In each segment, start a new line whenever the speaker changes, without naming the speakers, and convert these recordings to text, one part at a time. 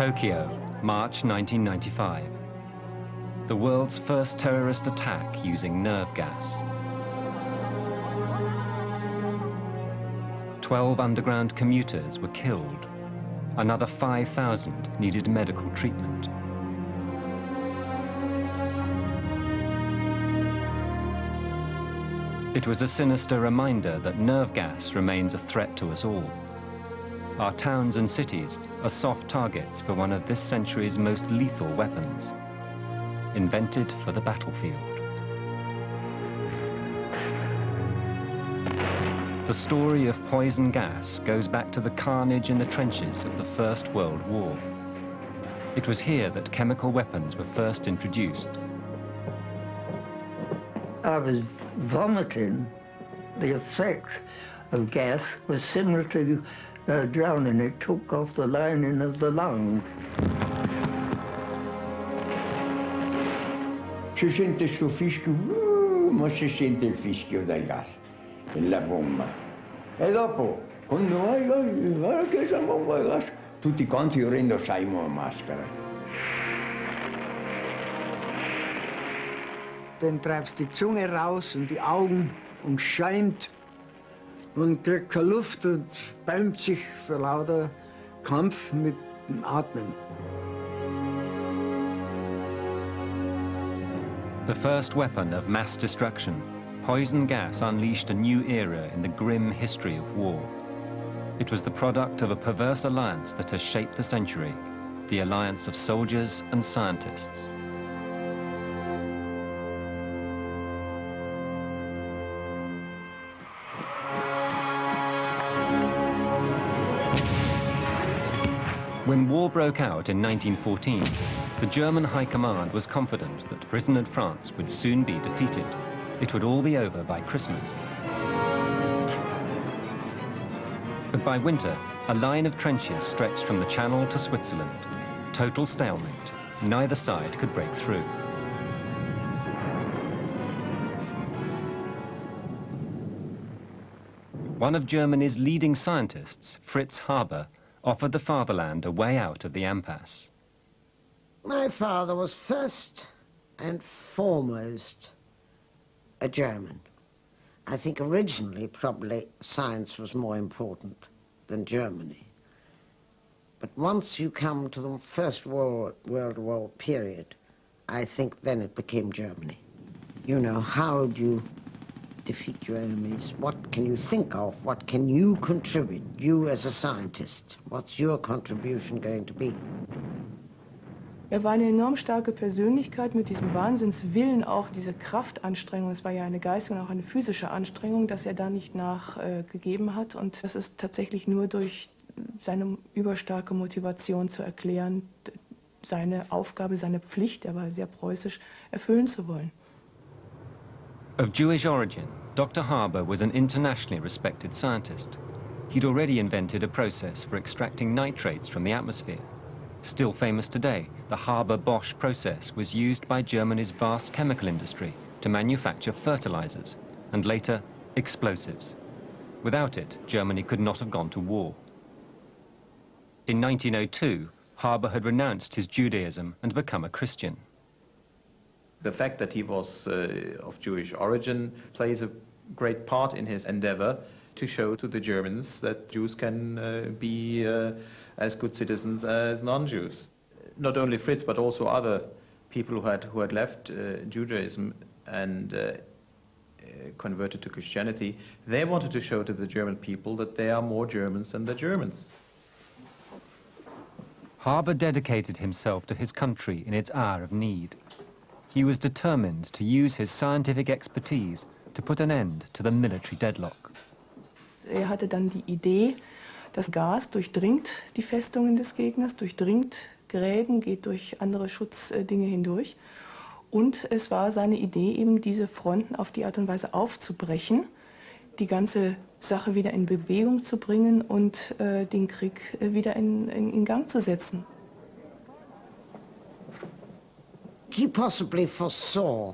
Tokyo, March 1995. The world's first terrorist attack using nerve gas. 12 underground commuters were killed. Another 5,000 needed medical treatment. It was a sinister reminder that nerve gas remains a threat to us all. Our towns and cities are soft targets for one of this century's most lethal weapons, invented for the battlefield. The story of poison gas goes back to the carnage in the trenches of the First World War. It was here that chemical weapons were first introduced.
I was vomiting. The effect of gas was similar to drowning. It took off the lining of the lung.
Si sente sto fischio, ma si sente il fischio del gas, della bomba. E dopo, quando guarda che c'è una bomba di gas, tutti quanti indossavamo la maschera.
Dann treibst die Zunge raus und die Augen und scheint und kriegt keine Luft und bäumt sich vor lauter Kampf mit dem Atmen.
The first weapon of mass destruction, poison gas unleashed a new era in the grim history of war. It was the product of a perverse alliance that has shaped the century, the alliance of soldiers and scientists. When war broke out in 1914, the German High Command was confident that Britain and France would soon be defeated. It would all be over by Christmas. But by winter, a line of trenches stretched from the Channel to Switzerland. Total stalemate. Neither side could break through. One of Germany's leading scientists, Fritz Haber, offered the fatherland a way out of the impasse.
My father was first and foremost a German. I think originally probably science was more important than Germany. But once you come to the First World War period, I think then it became Germany. You know, how do you defeat your enemies? What can you think of? What can you contribute, you as a scientist? What's your contribution going to be?
War eine enorm starke Persönlichkeit mit diesem Wahnsinnswillen, auch diese Kraftanstrengung. Es war ja eine geistige und auch eine physische Anstrengung, dass da nicht nachgegeben hat. Und das ist tatsächlich nur durch seine überstarke Motivation zu erklären, seine Aufgabe, seine Pflicht, er war sehr preußisch, erfüllen zu wollen.
Of Jewish origin, Dr. Haber was an internationally respected scientist. He'd already invented a process for extracting nitrates from the atmosphere. Still famous today, the Haber-Bosch process was used by Germany's vast chemical industry to manufacture fertilizers, and later, explosives. Without it, Germany could not have gone to war. In 1902, Haber had renounced his Judaism and become a Christian.
The fact that he was of Jewish origin plays a great part in his endeavor to show to the Germans that Jews can be as good citizens as non-Jews. Not only Fritz, but also other people who had left Judaism and converted to Christianity, they wanted to show to the German people that they are more Germans than the Germans.
Haber dedicated himself to his country in its hour of need. He was determined to use his scientific expertise to put an end to the military deadlock.
Hatte dann die Idee, das Gas durchdringt die Festungen des Gegners, durchdringt Gräben, geht durch andere Schutzdinge hindurch. Und es war seine Idee, eben diese Fronten auf die Art und Weise aufzubrechen, die ganze Sache wieder in Bewegung zu bringen und den Krieg wieder in Gang zu setzen.
He possibly foresaw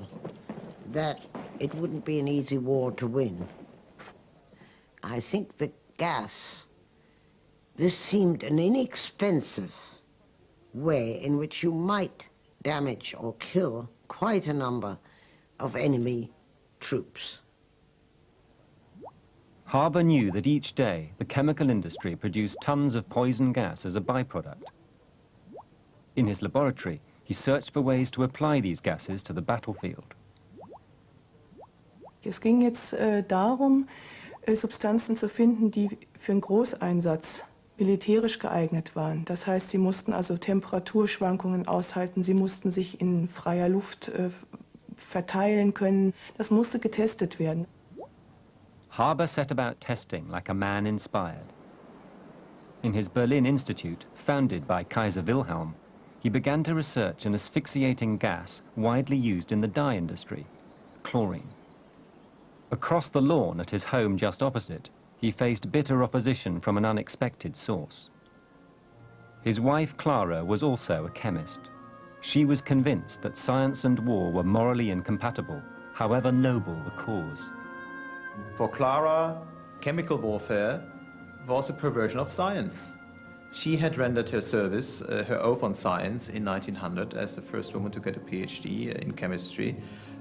that it wouldn't be an easy war to win. I think the gas, this seemed an inexpensive way in which you might damage or kill quite a number of enemy troops.
Harbour knew that each day the chemical industry produced tons of poison gas as a byproduct. In his laboratory, he searched for ways to apply these gases to the battlefield.
Es ging jetzt darum, Substanzen zu finden, die für einen Großeinsatz militärisch geeignet waren. Das heißt, sie mussten also Temperaturschwankungen aushalten, sie mussten sich in freier Luft verteilen können. Das musste getestet werden.
Harbour set about testing like a man inspired. In his Berlin Institute, founded by Kaiser Wilhelm, he began to research an asphyxiating gas widely used in the dye industry, chlorine. Across the lawn at his home just opposite, he faced bitter opposition from an unexpected source. His wife Clara was also a chemist. She was convinced that science and war were morally incompatible, however noble the cause.
For Clara, chemical warfare was a perversion of science. She had rendered her service, her oath on science in 1900 as the first woman to get a PhD in chemistry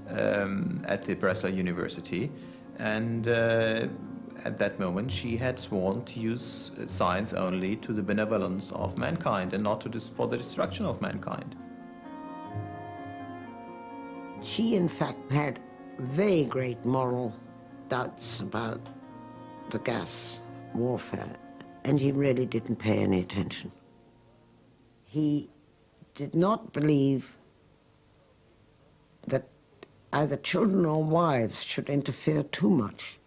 at the Breslau University. And at that moment, she had sworn to use science only to the benevolence of mankind and not for the destruction of mankind.
She, in fact, had very great moral doubts about the gas warfare, and he really didn't pay any attention. He did not believe that either children or wives should interfere too much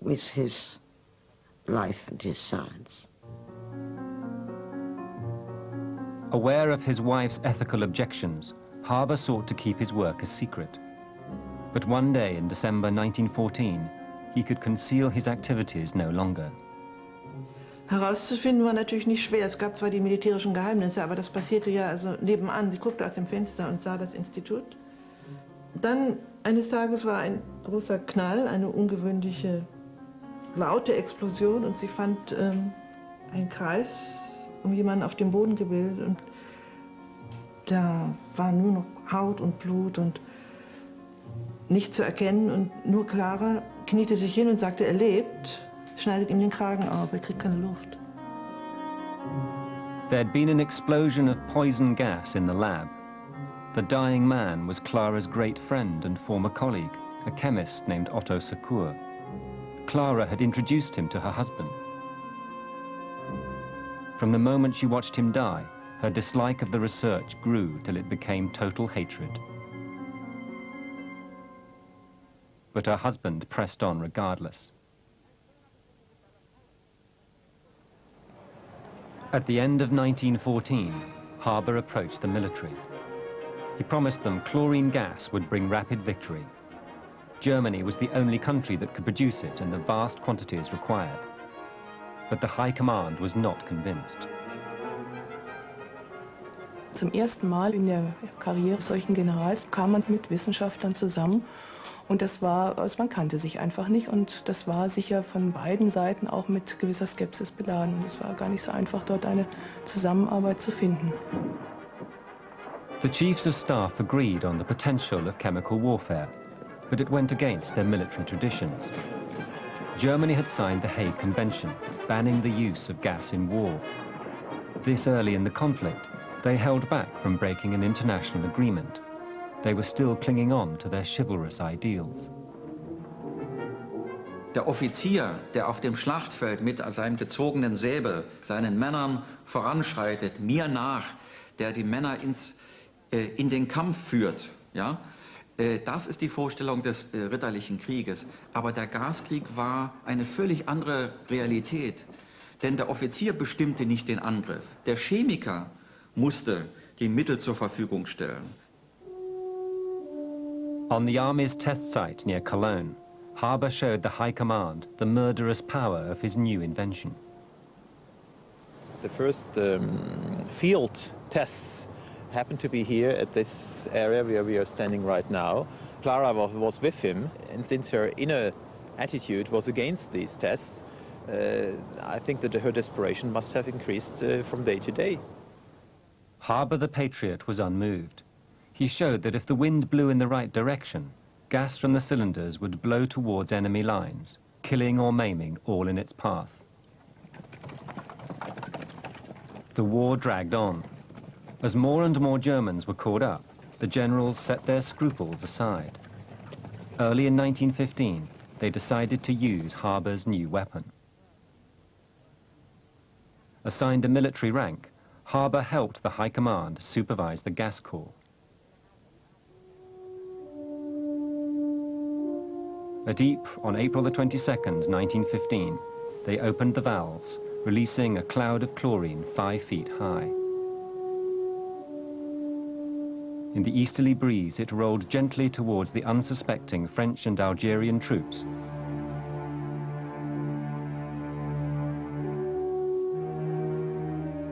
with his life and his science.
Aware of his wife's ethical objections, Harbour sought to keep his work a secret. But one day in December 1914, he could conceal his activities no longer.
Herauszufinden war natürlich nicht schwer. Es gab zwar die militärischen Geheimnisse, aber das passierte ja also nebenan. Sie guckte aus dem Fenster und sah das Institut. Dann eines Tages war ein großer Knall, eine ungewöhnliche laute Explosion, und sie fand einen Kreis um jemanden auf dem Boden gebildet, und da war nur noch Haut und Blut und nicht zu erkennen, und nur Clara kniete sich hin und sagte, er lebt, schneidet ihm den Kragen auf, er kriegt keine Luft.
There'd been an explosion of poison gas in the lab. The dying man was Clara's great friend and former colleague, a chemist named Otto Secur. Clara had introduced him to her husband. From the moment she watched him die, her dislike of the research grew till it became total hatred. But her husband pressed on regardless. At the end of 1914, Harbour approached the military. He promised them chlorine gas would bring rapid victory. Germany was the only country that could produce it in the vast quantities required. But the High Command was not convinced.
Zum ersten Mal in der Karriere solchen Generals kam man mit Wissenschaftlern zusammen, und das war, also man kannte sich einfach nicht, und das war sicher von beiden Seiten auch mit gewisser Skepsis beladen. Es war gar nicht so einfach, dort eine Zusammenarbeit zu finden.
The chiefs of staff agreed on the potential of chemical warfare, but it went against their military traditions. Germany had signed the Hague Convention, banning the use of gas in war. This early in the conflict, they held back from breaking an international agreement. They were still clinging on to their chivalrous ideals.
Der Offizier, der auf dem Schlachtfeld mit seinem gezogenen Säbel seinen Männern voranschreitet, mir nach, der die Männer in den Kampf führt, ja? Das ist die Vorstellung des ritterlichen Krieges. Aber der Gaskrieg war eine völlig andere Realität. Denn der Offizier bestimmte nicht den Angriff. Der Chemiker musste die Mittel zur Verfügung stellen.
On the Army's test site near Cologne, Harbour showed the High Command the murderous power of his new invention.
The first field tests happened to be here at this area where we are standing right now. Clara was with him, and since her inner attitude was against these tests, I think that her desperation must have increased from day to day.
Harbour the Patriot was unmoved. He showed that if the wind blew in the right direction, gas from the cylinders would blow towards enemy lines, killing or maiming all in its path. The war dragged on. As more and more Germans were caught up, the generals set their scruples aside. Early in 1915, they decided to use Harbour's new weapon. Assigned a military rank, Harbour helped the High Command supervise the gas corps. At Ypres, on April the 22nd, 1915, they opened the valves, releasing a cloud of chlorine 5 feet high. In the easterly breeze, it rolled gently towards the unsuspecting French and Algerian troops.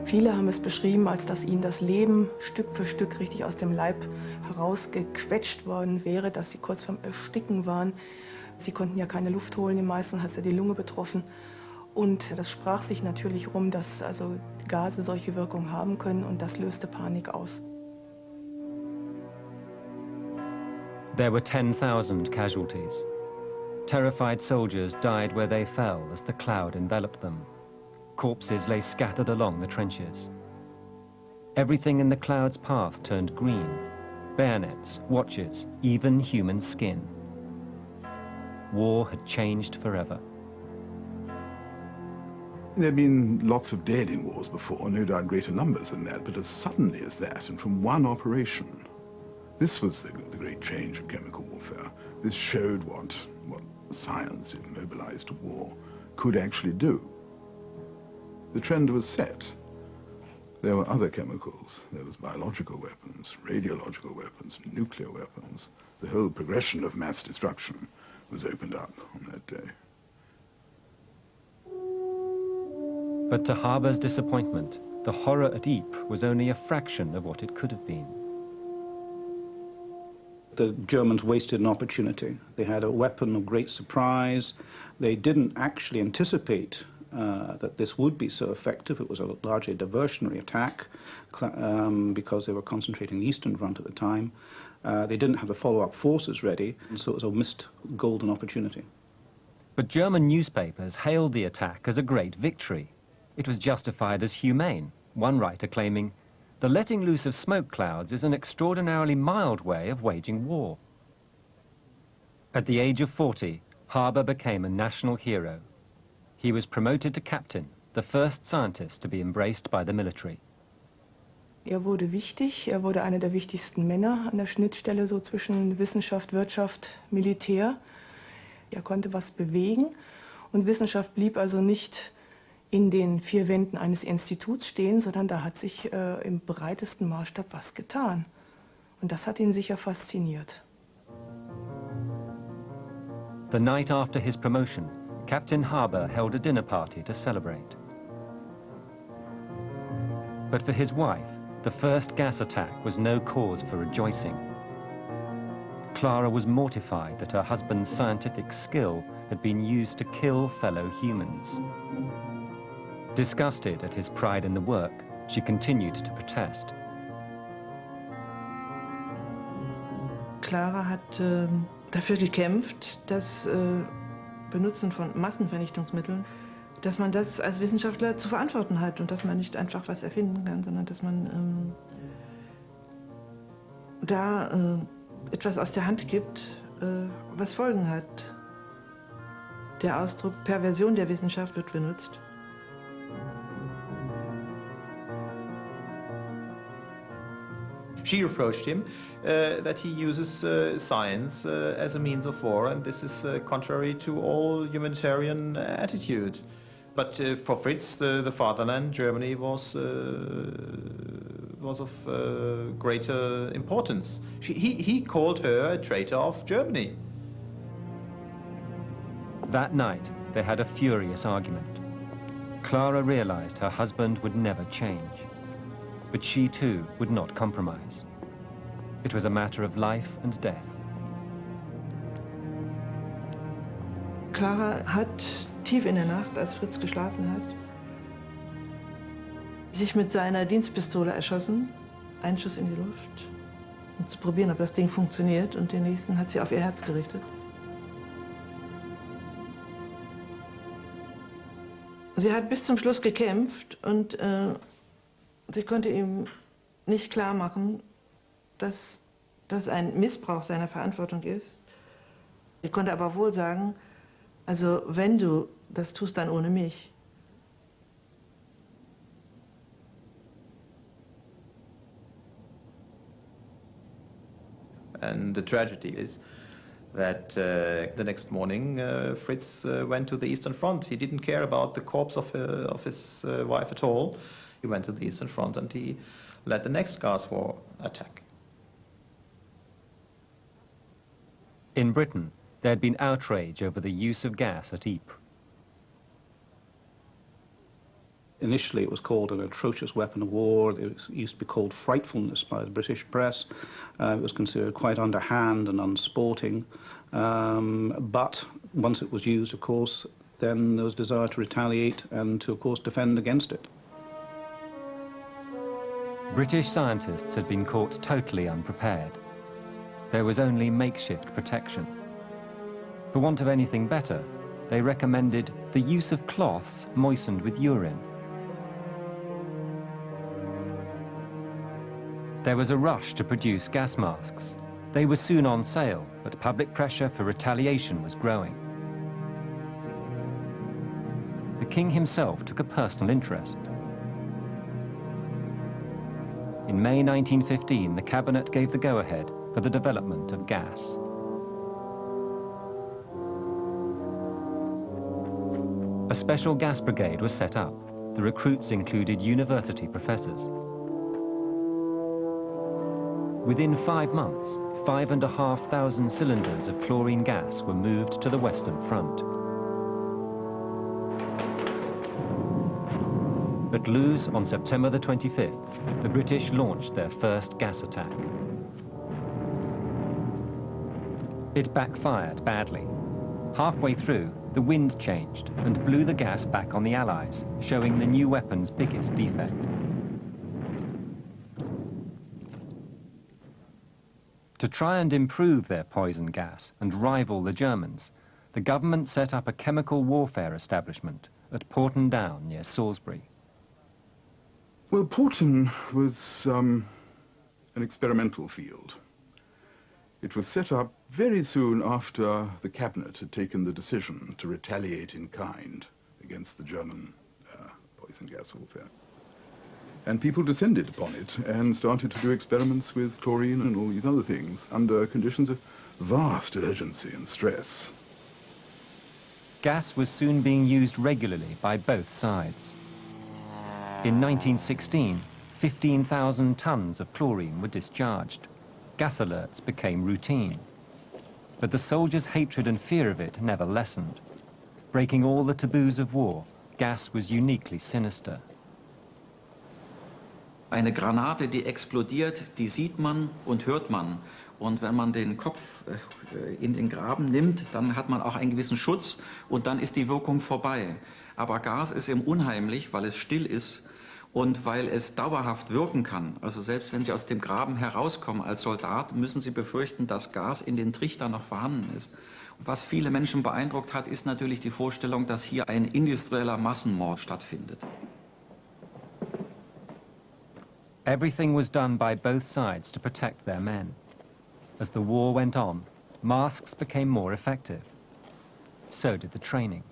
Viele haben es beschrieben, als dass ihnen das Leben Stück für Stück richtig aus dem Leib herausgequetscht worden wäre, dass sie kurz vorm Ersticken waren. Sie konnten ja keine Luft holen, die meisten hat es ja die Lunge betroffen. Und das sprach sich natürlich rum, dass also Gase solche Wirkung haben können, und das löste Panik aus.
There were 10,000 casualties. Terrified soldiers died where they fell as the cloud enveloped them. Corpses lay scattered along the trenches. Everything in the cloud's path turned green. Bayonets, watches, even human skin. War had changed forever.
There have been lots of dead in wars before, no doubt greater numbers than that, but as suddenly as that, and from one operation, this was the great change of chemical warfare. This showed what science, if mobilized to war, could actually do. The trend was set. There were other chemicals. There was biological weapons, radiological weapons, nuclear weapons. The whole progression of mass destruction was opened up on that day.
But to Harbour's disappointment, the horror at Ypres was only a fraction of what it could have been.
The Germans wasted an opportunity. They had a weapon of great surprise. They didn't actually anticipate that this would be so effective. It was a largely diversionary attack because they were concentrating the Eastern Front at the time. They didn't have the follow-up forces ready, and so it was a missed golden opportunity.
But German newspapers hailed the attack as a great victory. It was justified as humane, one writer claiming, "The letting loose of smoke clouds is an extraordinarily mild way of waging war." At the age of 40, Harbour became a national hero. He was promoted to captain, the first scientist to be embraced by the military.
Wurde wichtig, wurde einer der wichtigsten Männer an der Schnittstelle so zwischen Wissenschaft, Wirtschaft, Militär. Konnte was bewegen, und Wissenschaft blieb also nicht in den 4 Wänden eines Instituts stehen, sondern da hat sich im breitesten Maßstab was getan. Und das hat ihn sicher fasziniert.
The night after his promotion, Captain Harbour held a dinner party to celebrate. But for his wife, the first gas attack was no cause for rejoicing. Clara was mortified that her husband's scientific skill had been used to kill fellow humans. Disgusted at his pride in the work, she continued to protest.
Clara hat dafür gekämpft, das Benutzen von Massenvernichtungsmitteln, dass man das als Wissenschaftler zu verantworten hat und dass man nicht einfach was erfinden kann, sondern dass man da etwas aus der Hand gibt, was Folgen hat. Der Ausdruck Perversion der Wissenschaft wird benutzt.
She reproached him that he uses science as a means of war, and this is contrary to all humanitarian attitude. But for Fritz, the fatherland, Germany, was of greater importance. He called her a traitor of Germany.
That night, they had a furious argument. Clara realized her husband would never change. But she too would not compromise. It was a matter of life and death.
Clara hat tief in der Nacht, als Fritz geschlafen hat, sich mit seiner Dienstpistole erschossen einen Schuss in die Luft, um zu probieren, ob das Ding funktioniert, und den nächsten hat sie auf ihr Herz gerichtet. Sie hat bis zum Schluss gekämpft und sie konnte ihm nicht klar machen, dass das ein Missbrauch seiner Verantwortung ist. Sie konnte aber wohl sagen, also wenn du das tust, dann ohne mich.
And the tragedy is that the next morning Fritz went to the Eastern Front. He didn't care about the corpse of his wife at all. He went to the Eastern Front and he led the next gas war attack.
In Britain, there had been outrage over the use of gas at Ypres.
Initially, it was called an atrocious weapon of war. It used to be called frightfulness by the British press. It was considered quite underhand and unsporting. But once it was used, of course, then there was desire to retaliate and to, of course, defend against it.
British scientists had been caught totally unprepared. There was only makeshift protection. For want of anything better, they recommended the use of cloths moistened with urine. There was a rush to produce gas masks. They were soon on sale, but public pressure for retaliation was growing. The king himself took a personal interest. In May 1915, the cabinet gave the go-ahead for the development of gas. A special gas brigade was set up. The recruits included university professors. Within 5 months, 5,500 cylinders of chlorine gas were moved to the Western Front. At Loos on September the 25th, the British launched their first gas attack. It backfired badly. Halfway through, the wind changed and blew the gas back on the Allies, showing the new weapon's biggest defect. To try and improve their poison gas and rival the Germans, the government set up a chemical warfare establishment at Porton Down near Salisbury.
Well, Porton was an experimental field. It was set up very soon after the cabinet had taken the decision to retaliate in kind against the German poison gas warfare. And people descended upon it and started to do experiments with chlorine and all these other things under conditions of vast urgency and stress.
Gas was soon being used regularly by both sides. In 1916, 15,000 tons of chlorine were discharged. Gas alerts became routine. But the soldiers' hatred and fear of it never lessened. Breaking all the taboos of war, gas was uniquely sinister.
Eine Granate, die explodiert, die sieht man und hört man. Und wenn man den Kopf in den Graben nimmt, dann hat man auch einen gewissen Schutz und dann ist die Wirkung vorbei. Aber Gas ist eben unheimlich, weil es still ist und weil es dauerhaft wirken kann. Also selbst wenn Sie aus dem Graben herauskommen als Soldat, müssen Sie befürchten, dass Gas in den Trichtern noch vorhanden ist. Was viele Menschen beeindruckt hat, ist natürlich die Vorstellung, dass hier ein industrieller Massenmord stattfindet.
Everything was done by both sides to protect their men. As the war went on, masks became more effective. So did the training.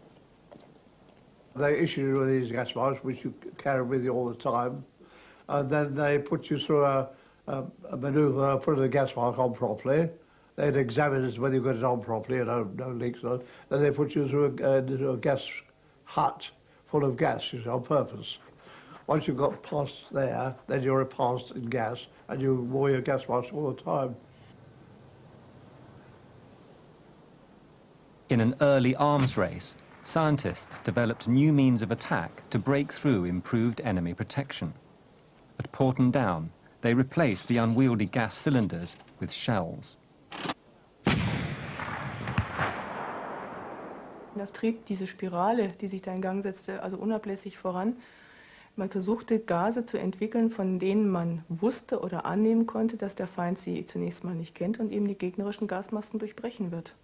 They issue you these gas masks, which you carry with you all the time, and then they put you through a manoeuvre, put the gas mask on properly. They'd examine it whether you got it on properly, no leaks. Then they put you through a gas hut full of gas on purpose. Once you've got past there, then you're passed in gas, and you wore your gas mask all the time.
In an early arms race, scientists developed new means of attack to break through improved enemy protection. At Porton Down, they replaced the unwieldy gas cylinders with shells.
Das trieb diese Spirale, die sich da in Gang setzte, also unablässig voran. Man versuchte, Gase zu entwickeln, von denen man wusste oder annehmen konnte, dass der Feind sie zunächst mal nicht kennt und eben die gegnerischen Gasmasken durchbrechen wird.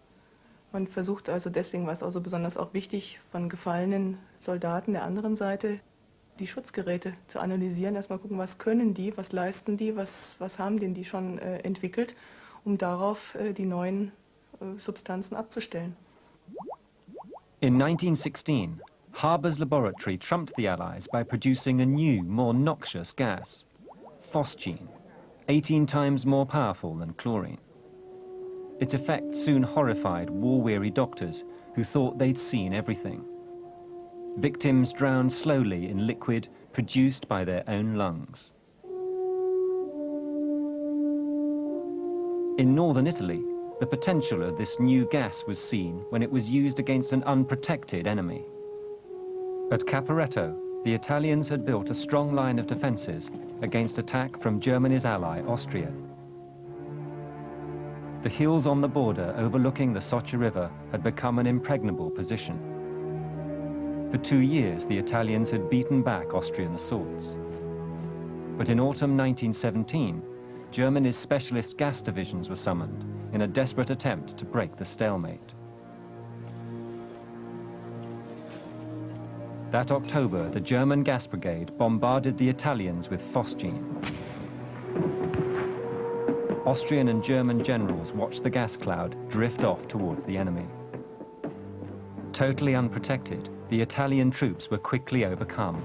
Man versucht also, deswegen war es auch so besonders auch wichtig, von gefallenen Soldaten der anderen Seite die Schutzgeräte zu analysieren, erstmal gucken, was können die, was leisten die, was haben denn die schon entwickelt, um darauf die neuen Substanzen abzustellen.
In 1916, Haber's laboratory trumped the Allies by producing a new, more noxious gas, phosgene, 18 times more powerful than chlorine. Its effect soon horrified war-weary doctors who thought they'd seen everything. Victims drowned slowly in liquid produced by their own lungs. In northern Italy, the potential of this new gas was seen when it was used against an unprotected enemy. At Caporetto, the Italians had built a strong line of defences against attack from Germany's ally, Austria. The hills on the border overlooking the Socha River had become an impregnable position. For 2 years, the Italians had beaten back Austrian assaults. But in autumn 1917, Germany's specialist gas divisions were summoned in a desperate attempt to break the stalemate. That October, the German gas brigade bombarded the Italians with phosgene. Austrian and German generals watched the gas cloud drift off towards the enemy. Totally unprotected, the Italian troops were quickly overcome.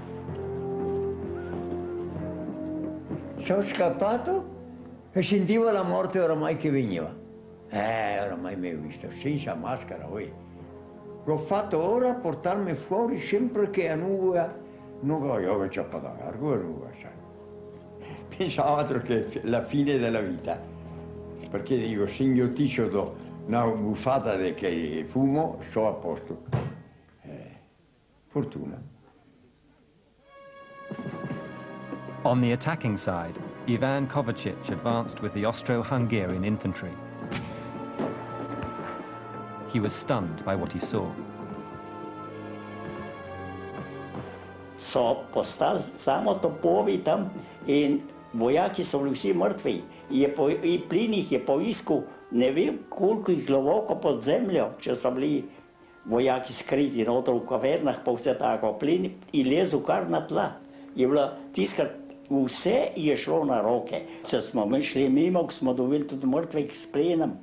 Sono scappato e sentivo la morte oramai che veniva. Oramai mi ho visto, senza maschera, L'ho fatto ora a portarmi fuori sempre che a nuova, non voglio che c'è da cargo, pensavo altro che la fine della vita, perché dico, se inghiottissimo do una buffata che fumo, so a posto. Fortuna.
On the attacking side, Ivan Kovacic advanced with the Austro-Hungarian infantry. He was stunned by what he saw.
So postal samo topovi tam in vojaki so bili vsi mrtvi. I plin jih je poiskal, ne vem koliko jih globoko pod zemljo, če so bili vojaki skriti noter v kavernah, pa vse tako. Plin je lezel kar na tla. Je bilo tiskrat, vse je šlo na roke. Če smo mi šli mimo, smo dobili tudi mrtvih s plinom.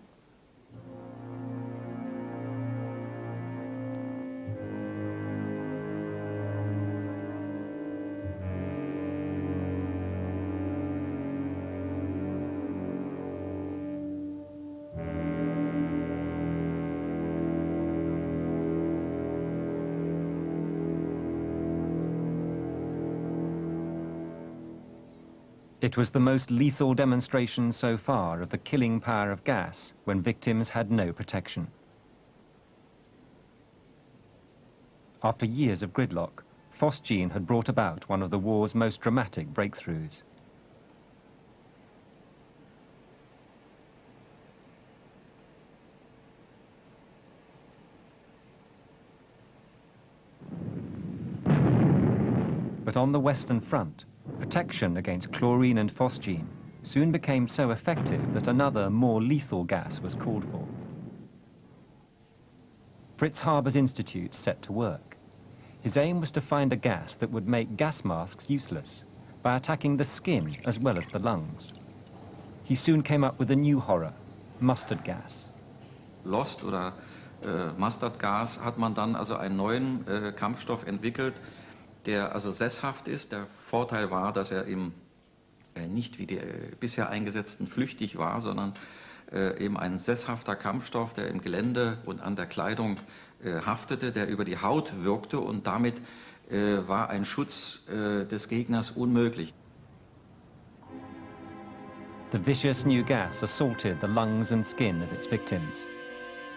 It was the most lethal demonstration so far of the killing power of gas when victims had no protection. After years of gridlock, phosgene had brought about one of the war's most dramatic breakthroughs. But on the Western Front, protection against chlorine and phosgene soon became so effective that another, more lethal gas was called for. Fritz Haber's institute set to work. His aim was to find a gas that would make gas masks useless by attacking the skin as well as the lungs. He soon came up with a new horror, mustard gas.
Lost oder Mustardgas hat man dann also einen neuen Kampfstoff entwickelt, der also sesshaft ist. Der Vorteil war, dass er eben nicht wie die bisher eingesetzten flüchtig war, sondern eben ein sesshafter Kampfstoff, der im Gelände und an der Kleidung haftete, der über die Haut wirkte, und damit war ein Schutz des Gegners unmöglich.
The vicious new gas assaulted the lungs and skin of its victims.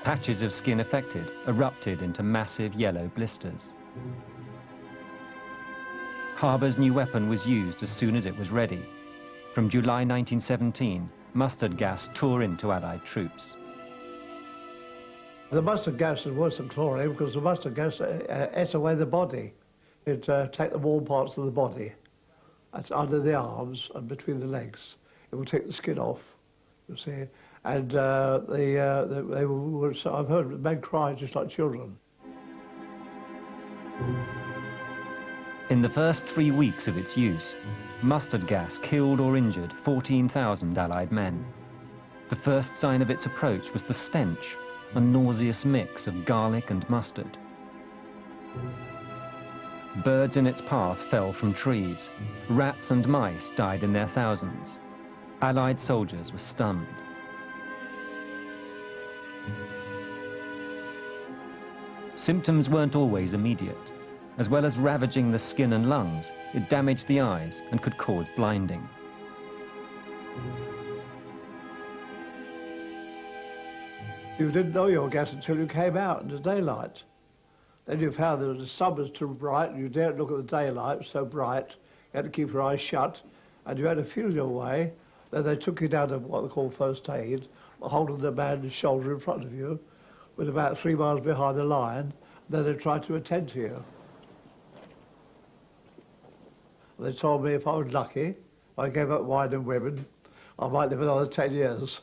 Patches of skin affected erupted into massive yellow blisters. Haber's new weapon was used as soon as it was ready. From July 1917, mustard gas tore into Allied troops.
The mustard gas is worse than chlorine because the mustard gas ate away the body. It'd take the warm parts of the body. That's under the arms and between the legs. It will take the skin off, you see. And they were, I've heard men cry just like children.
In the first 3 weeks of its use, mustard gas killed or injured 14,000 Allied men. The first sign of its approach was the stench, a nauseous mix of garlic and mustard. Birds in its path fell from trees. Rats and mice died in their thousands. Allied soldiers were stunned. Symptoms weren't always immediate. As well as ravaging the skin and lungs, it damaged the eyes and could cause blinding.
You didn't know your gas until you came out in the daylight. Then you found that the sun was too bright and you daren't look at the daylight, so bright. You had to keep your eyes shut and you had to feel your way. Then they took you down to what they call first aid, holding the man's shoulder in front of you, with about 3 miles behind the line. Then they tried to attend to you. They told me if I was lucky, if I gave up wine and women, I might live another 10 years.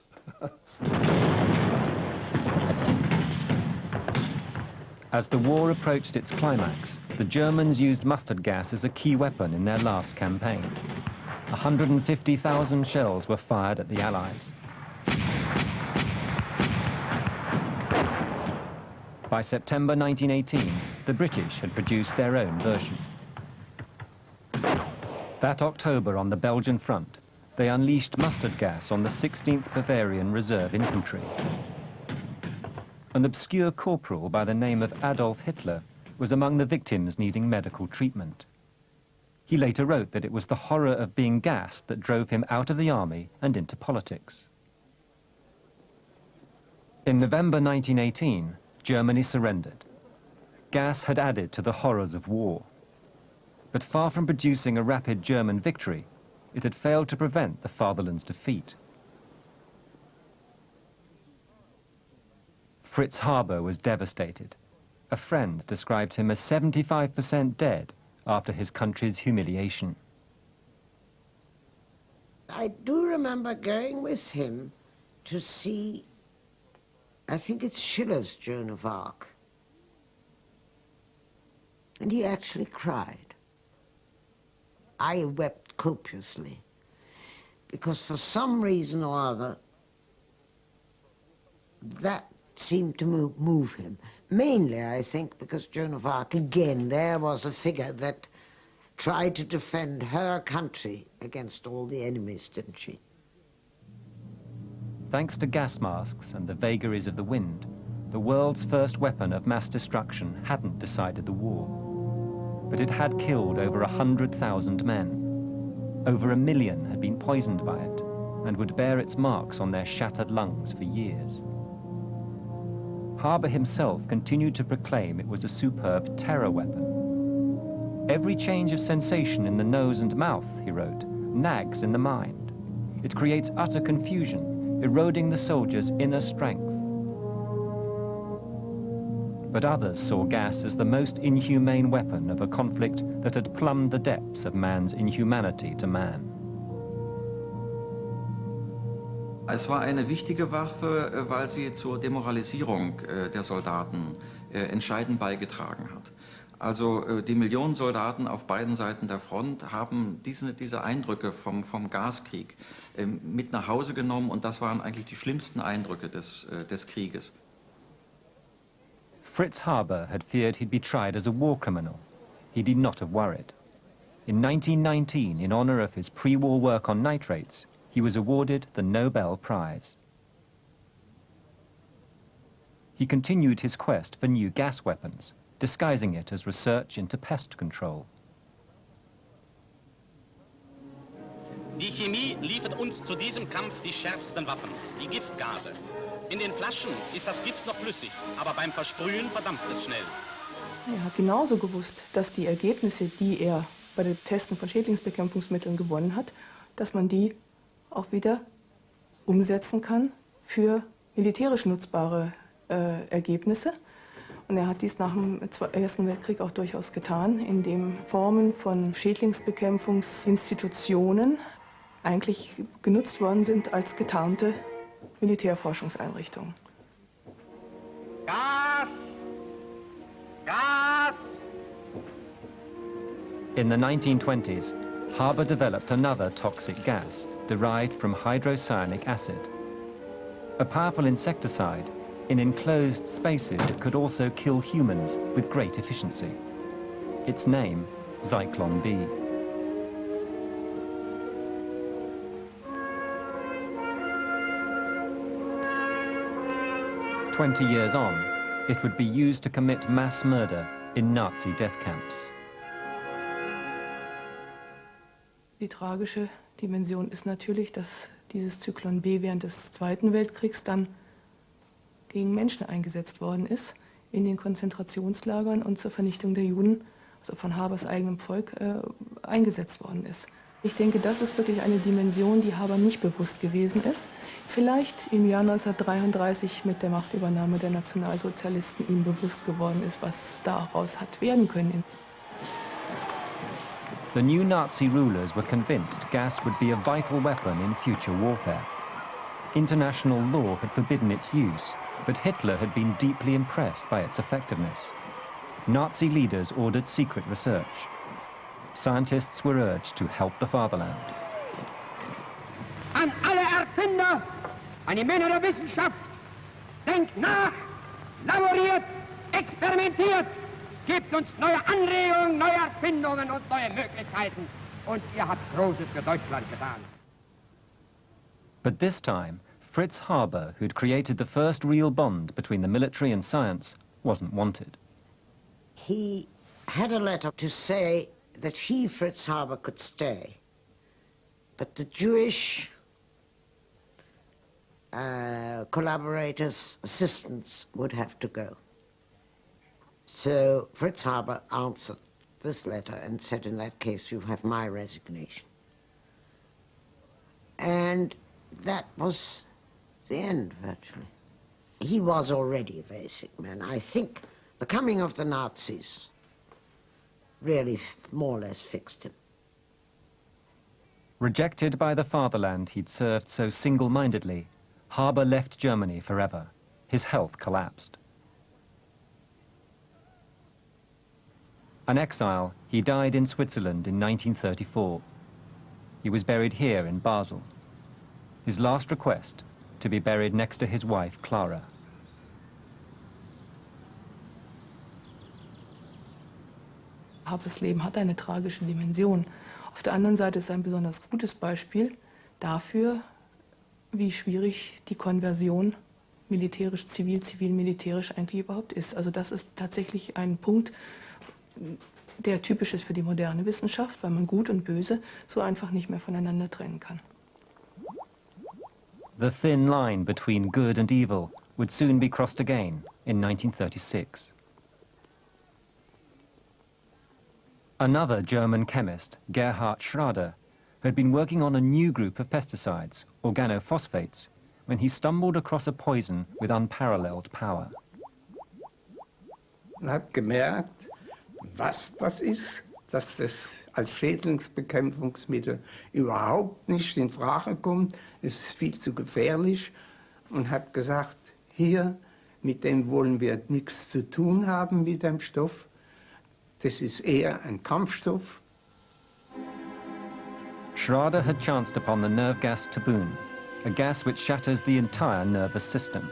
As the war approached its climax, the Germans used mustard gas as a key weapon in their last campaign. 150,000 shells were fired at the Allies. By September 1918, the British had produced their own version. That October on the Belgian front, they unleashed mustard gas on the 16th Bavarian Reserve Infantry. An obscure corporal by the name of Adolf Hitler was among the victims needing medical treatment. He later wrote that it was the horror of being gassed that drove him out of the army and into politics. In November 1918, Germany surrendered. Gas had added to the horrors of war. But far from producing a rapid German victory, it had failed to prevent the fatherland's defeat. Fritz Haber was devastated. A friend described him as 75% dead after his country's humiliation.
I do remember going with him to see, I think it's Schiller's Joan of Arc. And he actually cried. I wept copiously, because for some reason or other, that seemed to move him. Mainly, I think, because Joan of Arc, again, there was a figure that tried to defend her country against all the enemies, didn't she?
Thanks to gas masks and the vagaries of the wind, the world's first weapon of mass destruction hadn't decided the war. But it had killed over 100,000 men. Over 1 million had been poisoned by it and would bear its marks on their shattered lungs for years. Haber himself continued to proclaim it was a superb terror weapon. Every change of sensation in the nose and mouth, he wrote, nags in the mind. It creates utter confusion, eroding the soldier's inner strength. But others saw gas as the most inhumane weapon of a conflict that had plumbed the depths of man's inhumanity to man.
Es war eine wichtige Waffe, weil sie zur Demoralisierung der Soldaten entscheidend beigetragen hat. Also die Millionen Soldaten auf beiden Seiten der Front haben diese Eindrücke vom Gaskrieg mit nach Hause genommen, und das waren eigentlich die schlimmsten Eindrücke des Krieges.
Fritz Haber had feared he'd be tried as a war criminal. He need not have worried. In 1919, in honor of his pre-war work on nitrates, he was awarded the Nobel Prize. He continued his quest for new gas weapons, disguising it as research into pest control.
Die Chemie liefert uns zu diesem Kampf die schärfsten Waffen, die Giftgase. In den Flaschen ist das Gift noch flüssig, aber beim Versprühen verdampft es schnell.
Er hat genauso gewusst, dass die Ergebnisse, die er bei den Testen von Schädlingsbekämpfungsmitteln gewonnen hat, dass man die auch wieder umsetzen kann für militärisch nutzbare Ergebnisse. Und er hat dies nach dem Ersten Weltkrieg auch durchaus getan, indem Formen von Schädlingsbekämpfungsinstitutionen eigentlich genutzt worden sind als getarnte Militärforschungseinrichtungen.
Gas! Gas!
In the 1920s, Haber developed another toxic gas derived from hydrocyanic acid. A powerful insecticide, in enclosed spaces it could also kill humans with great efficiency. Its name, Zyklon B. "20 years on, it would be used to commit mass murder in Nazi death camps."
Die tragische Dimension ist natürlich, dass dieses Zyklon B während des Zweiten Weltkriegs dann gegen Menschen eingesetzt worden ist, in den Konzentrationslagern und zur Vernichtung der Juden, also von Habers eigenem Volk, eingesetzt worden ist. Ich denke, das ist wirklich eine Dimension, die Haber nicht bewusst gewesen ist. Vielleicht im Jahr 1933 mit der Machtübernahme der Nationalsozialisten ihm bewusst geworden ist, was daraus hat werden können.
The new Nazi rulers were convinced gas would be a vital weapon in future warfare. International law had forbidden its use, but Hitler had been deeply impressed by its effectiveness. Nazi leaders ordered secret research. Scientists were urged to help the fatherland.
An alle Erfinder, an die Männer der Wissenschaft, denkt nach, laboriert, experimentiert, gebt uns neue Anregungen, neue Erfindungen und neue Möglichkeiten. Und ihr habt Großes für Deutschland getan.
But this time, Fritz Haber, who'd created the first real bond between the military and science, wasn't wanted.
He had a letter to say that he, Fritz Haber, could stay, but the Jewish collaborators, assistants, would have to go. So Fritz Haber answered this letter and said, in that case, you have my resignation. And that was the end, virtually. He was already a very sick man. I think the coming of the Nazis really more or less fixed him.
Rejected by the fatherland he'd served so single-mindedly, Haber left Germany forever. His health collapsed. An exile, he died in Switzerland in 1934. He was buried here in Basel. His last request, to be buried next to his wife, Clara.
Habers Leben hat eine tragische Dimension. Auf der anderen Seite ist es ein besonders gutes Beispiel dafür, wie schwierig die Konversion militärisch-zivil, zivil-militärisch eigentlich überhaupt ist. Also das ist tatsächlich ein Punkt, der typisch ist für die moderne Wissenschaft, weil man Gut und Böse so einfach nicht mehr voneinander trennen kann.
The thin line between good and evil would soon be crossed again in 1936. Another German chemist, Gerhard Schrader, had been working on a new group of pesticides, organophosphates, when he stumbled across a poison with unparalleled power.
Man hat gemerkt, was das ist, dass das als Schädlingsbekämpfungsmittel überhaupt nicht in Frage kommt. Es ist viel zu gefährlich und hat gesagt, hier, mit dem wollen wir nichts zu tun haben mit dem Stoff. Das ist eher ein Kampfstoff.
Schrader had chanced upon the nerve gas taboon, a gas which shatters the entire nervous system.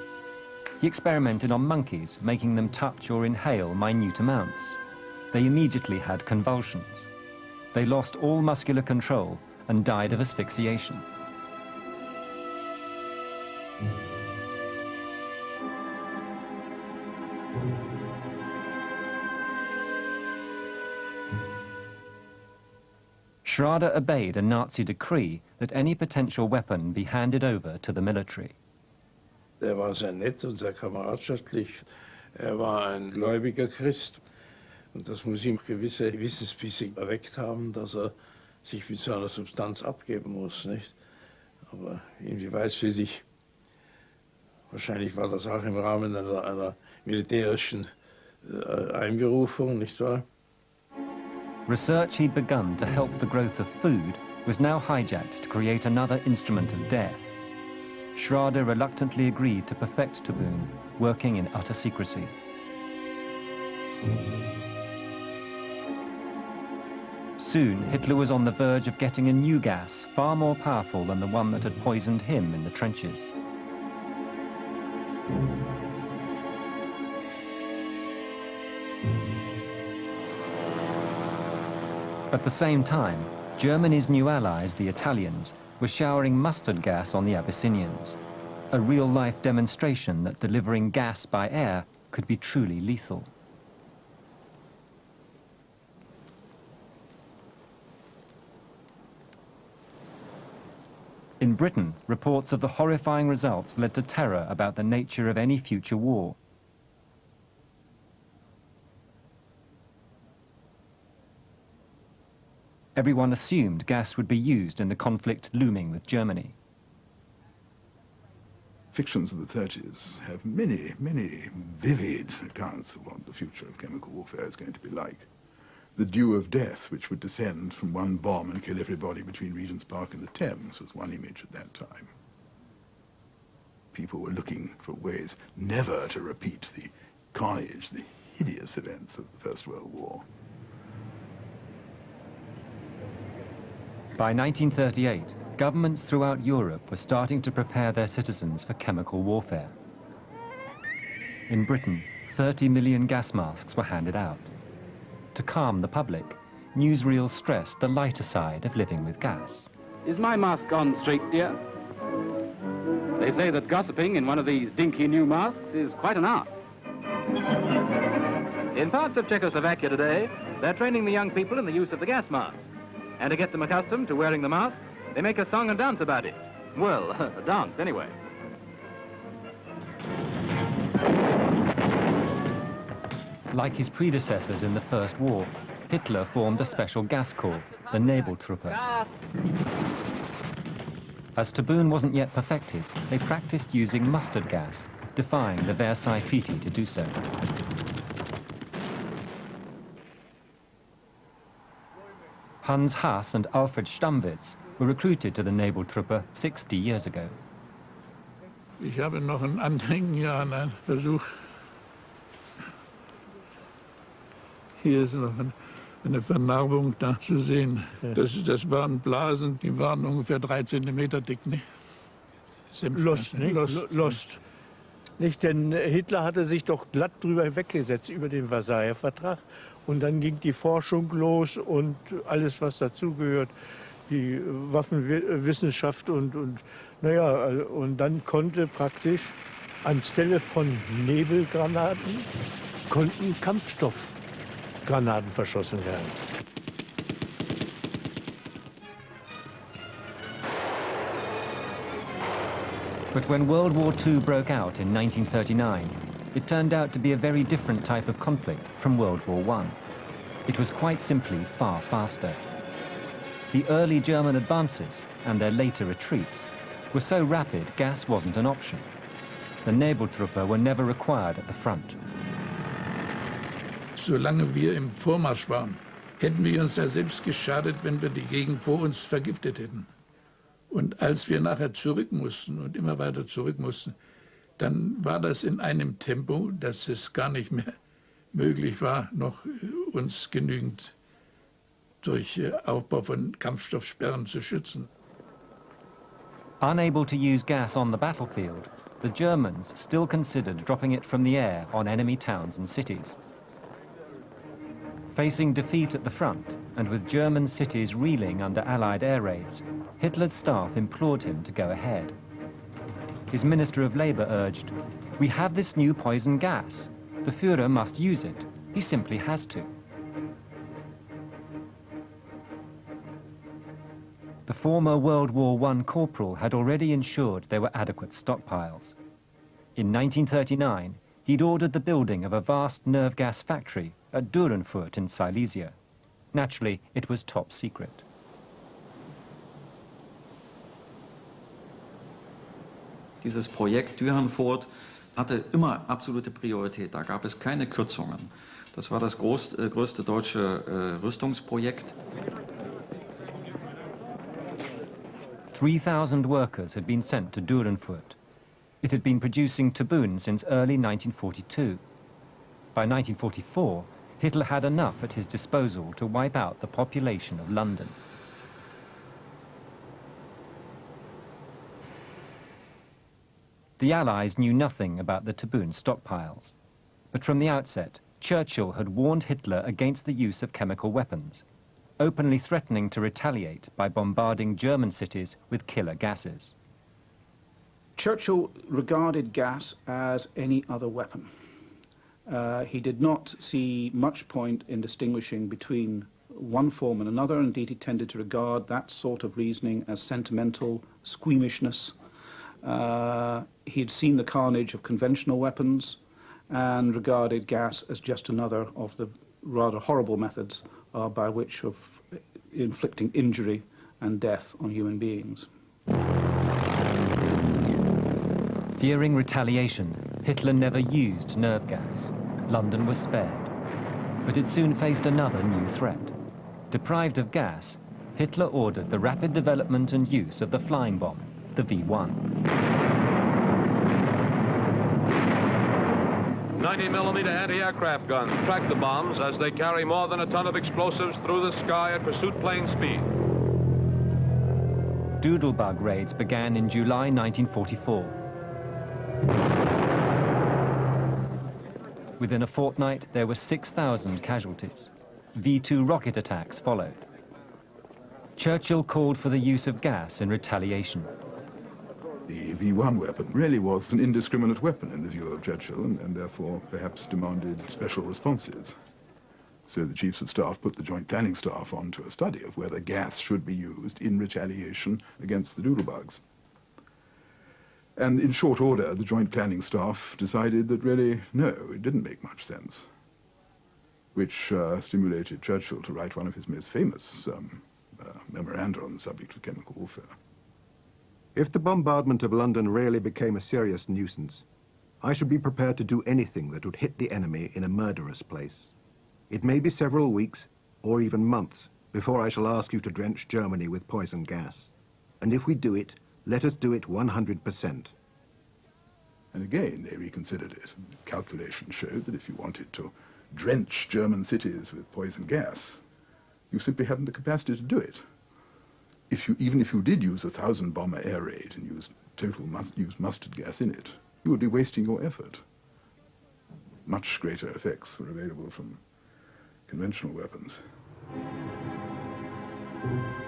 He experimented on monkeys, making them touch or inhale minute amounts. They immediately had convulsions. They lost all muscular control and died of asphyxiation. Schrader obeyed a Nazi decree that any potential weapon be handed over to the military.
Er war sehr nett und sehr kameradschaftlich. Er war ein gläubiger Christ. Und das muss ihm gewisse Wissensbisse erweckt haben, dass er sich mit so einer Substanz abgeben muss, nicht? Aber inwieweit schließlich, wahrscheinlich war das auch im Rahmen einer militärischen eingerufen, nicht wahr?
Research he'd begun to help the growth of food was now hijacked to create another instrument of death. Schrader reluctantly agreed to perfect Taboon, working in utter secrecy. Soon, Hitler was on the verge of getting a new gas, far more powerful than the one that had poisoned him in the trenches. At the same time, Germany's new allies, the Italians, were showering mustard gas on the Abyssinians, a real-life demonstration that delivering gas by air could be truly lethal. In Britain, reports of the horrifying results led to terror about the nature of any future war. Everyone assumed gas would be used in the conflict looming with Germany.
Fictions of the 30s have many, many vivid accounts of what the future of chemical warfare is going to be like. The dew of death, which would descend from one bomb and kill everybody between Regent's Park and the Thames, was one image at that time. People were looking for ways never to repeat the carnage, the hideous events of the First World War.
By 1938, governments throughout Europe were starting to prepare their citizens for chemical warfare. In Britain, 30 million gas masks were handed out. To calm the public, newsreels stressed the lighter side of living with gas.
Is my mask on straight, dear? They say that gossiping in one of these dinky new masks is quite an art. In parts of Czechoslovakia today, they're training the young people in the use of the gas mask. And to get them accustomed to wearing the mask, they make a song and dance about it. Well, a dance anyway.
Like his predecessors in the First War, Hitler formed a special gas corps, the Nebeltruppe. As Taboon wasn't yet perfected, they practiced using mustard gas, defying the Versailles Treaty to do so. Hans Haas and Alfred Stammwitz were recruited to the Nebeltruppe 60 years ago.
Ich habe noch ein Anhängen hier an einen Versuch. Hier ist noch eine Vernarbung da zu sehen. Das waren Blasen, die waren ungefähr 3 Zentimeter dick. Ne?
Lost, nicht? Lost. Nicht, denn Hitler hatte sich doch glatt drüber hinweggesetzt über den Versailler Vertrag. Und dann ging die Forschung los und alles, was dazugehört, die Waffenwissenschaft und naja, und dann konnte praktisch anstelle von Nebelgranaten konnten Kampfstoffgranaten verschossen werden.
But when World War II broke out in 1939, it turned out to be a very different type of conflict from World War I. It was quite simply far faster. The early German advances and their later retreats were so rapid gas wasn't an option. The Nebeltruppe were never required at the front.
Solange wir im Vormarsch waren, hätten wir uns ja selbst geschadet, wenn wir die Gegend vor uns vergiftet hätten. Und als wir nachher zurück mussten und immer weiter zurück mussten, dann war das in einem Tempo, dass es gar nicht mehr möglich war, noch uns genügend durch Aufbau von Kampfstoffsperren zu schützen.
Unable to use gas on the battlefield, the Germans still considered dropping it from the air on enemy towns and cities. Facing defeat at the front, and with German cities reeling under Allied air raids, Hitler's staff implored him to go ahead. His Minister of Labour urged, "We have this new poison gas. The Führer must use it. He simply has to." The former World War I corporal had already ensured there were adequate stockpiles. In 1939, he'd ordered the building of a vast nerve gas factory at Dürrenfurt in Silesia. Naturally, it was top secret.
Dieses Projekt Dürrenfurt hatte immer absolute Priorität, da gab es keine Kürzungen. Das war das größte deutsche Rüstungsprojekt.
3,000 workers had been sent to Durenfurt. It had been producing tabun since early 1942. By 1944, Hitler had enough at his disposal to wipe out the population of London. The Allies knew nothing about the tabun stockpiles. But from the outset, Churchill had warned Hitler against the use of chemical weapons, openly threatening to retaliate by bombarding German cities with killer gases.
Churchill regarded gas as any other weapon. He did not see much point in distinguishing between one form and another. Indeed, he tended to regard that sort of reasoning as sentimental squeamishness. He had seen the carnage of conventional weapons and regarded gas as just another of the rather horrible methods by which of inflicting injury and death on human beings.
Fearing retaliation, Hitler never used nerve gas. London was spared. But it soon faced another new threat. Deprived of gas, Hitler ordered the rapid development and use of the flying bomb, the V1.
90mm anti-aircraft guns track the bombs as they carry more than a ton of explosives through the sky at pursuit plane speed.
Doodlebug raids began in July 1944. Within a fortnight, there were 6,000 casualties. V2 rocket attacks followed. Churchill called for the use of gas in retaliation.
The V1 weapon really was an indiscriminate weapon in the view of Churchill, and therefore perhaps demanded special responses. So the Chiefs of Staff put the Joint Planning Staff onto a study of whether gas should be used in retaliation against the doodlebugs. And in short order, the Joint Planning Staff decided that really, no, it didn't make much sense, which stimulated Churchill to write one of his most famous memoranda on the subject of chemical warfare.
If the bombardment of London really became a serious nuisance, I should be prepared to do anything that would hit the enemy in a murderous place. It may be several weeks, or even months, before I shall ask you to drench Germany with poison gas. And if we do it, let us do it 100%.
And again, they reconsidered it. Calculations showed that if you wanted to drench German cities with poison gas, you simply hadn't the capacity to do it. Even if you did use a 1,000-bomber air raid and use mustard gas in it, you would be wasting your effort. Much greater effects were available from conventional weapons.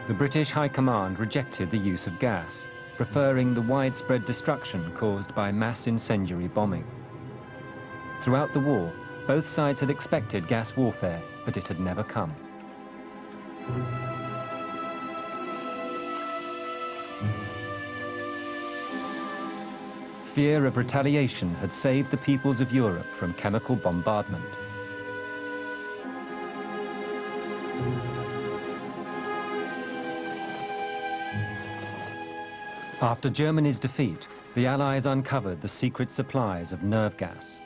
The British High Command rejected the use of gas, preferring the widespread destruction caused by mass incendiary bombing. Throughout the war, both sides had expected gas warfare, but it had never come. Fear of retaliation had saved the peoples of Europe from chemical bombardment. After Germany's defeat, the Allies uncovered the secret supplies of nerve gas.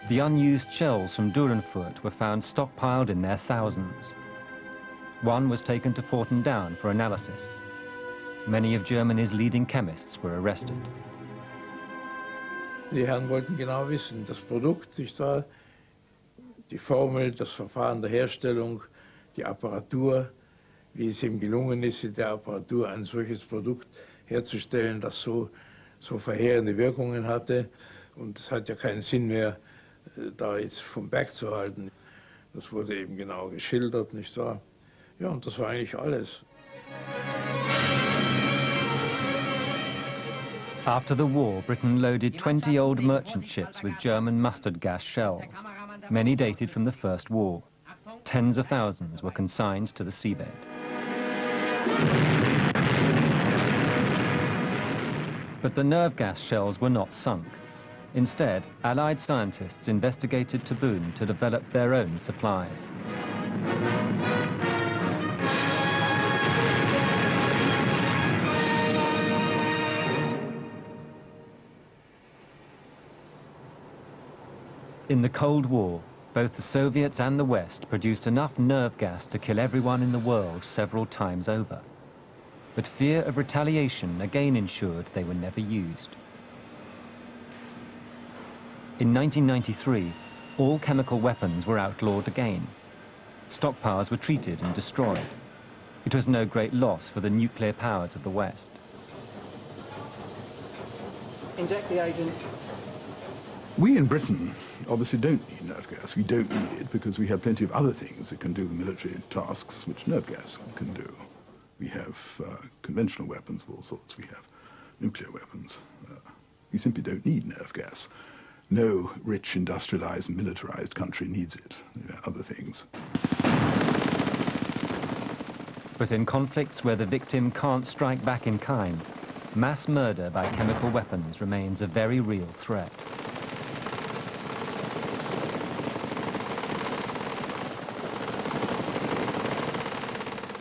The unused shells from Durenfurt were found stockpiled in their thousands. One was taken to Porton Down for analysis. Many of Germany's leading chemists were arrested.
Die Herren wollten genau wissen, das Produkt, nicht wahr? Die Formel, das Verfahren der Herstellung, die Apparatur, wie es ihm gelungen ist, in der Apparatur ein solches Produkt herzustellen, das so verheerende Wirkungen hatte. Und es hat ja keinen Sinn mehr, da jetzt vom Berg zu halten. Das wurde eben genau geschildert, nicht wahr? Ja, und das war eigentlich alles.
After the war, Britain loaded 20 old merchant ships with German mustard gas shells. Many dated from the First War. Tens of thousands were consigned to the seabed. But the nerve gas shells were not sunk. Instead, Allied scientists investigated tabun to develop their own supplies. In the Cold War, both the Soviets and the West produced enough nerve gas to kill everyone in the world several times over. But fear of retaliation again ensured they were never used. In 1993, all chemical weapons were outlawed again. Stockpiles were treated and destroyed. It was no great loss for the nuclear powers of the West.
Inject the agent.
We in Britain obviously don't need nerve gas. We don't need it because we have plenty of other things that can do the military tasks which nerve gas can do. We have conventional weapons of all sorts. We have nuclear weapons. We simply don't need nerve gas. No rich, industrialized, militarized country needs it. There are other things.
But in conflicts where the victim can't strike back in kind, mass murder by chemical weapons remains a very real threat.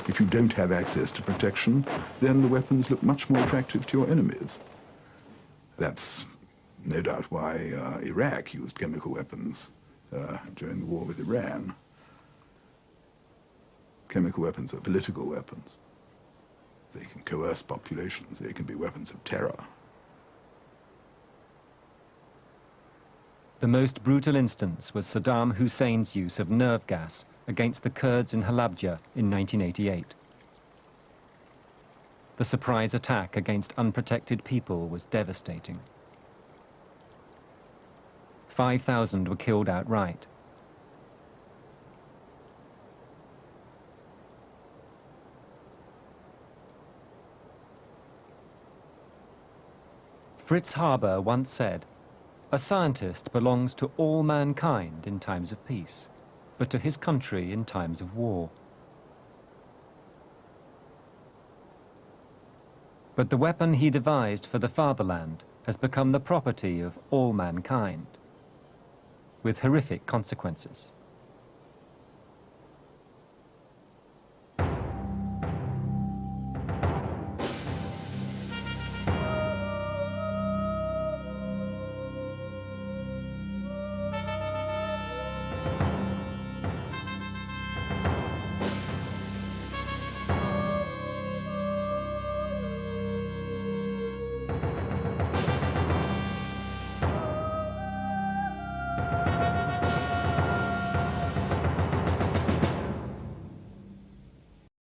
If you don't have access to protection, then the weapons look much more attractive to your enemies. That's no doubt why Iraq used chemical weapons during the war with Iran. Chemical weapons are political weapons. They can coerce populations. They can be weapons of terror.
The most brutal instance was Saddam Hussein's use of nerve gas against the Kurds in Halabja in 1988. The surprise attack against unprotected people was devastating. 5,000 were killed outright. Fritz Haber once said, "A scientist belongs to all mankind in times of peace, but to his country in times of war." But the weapon he devised for the fatherland has become the property of all mankind, with horrific consequences.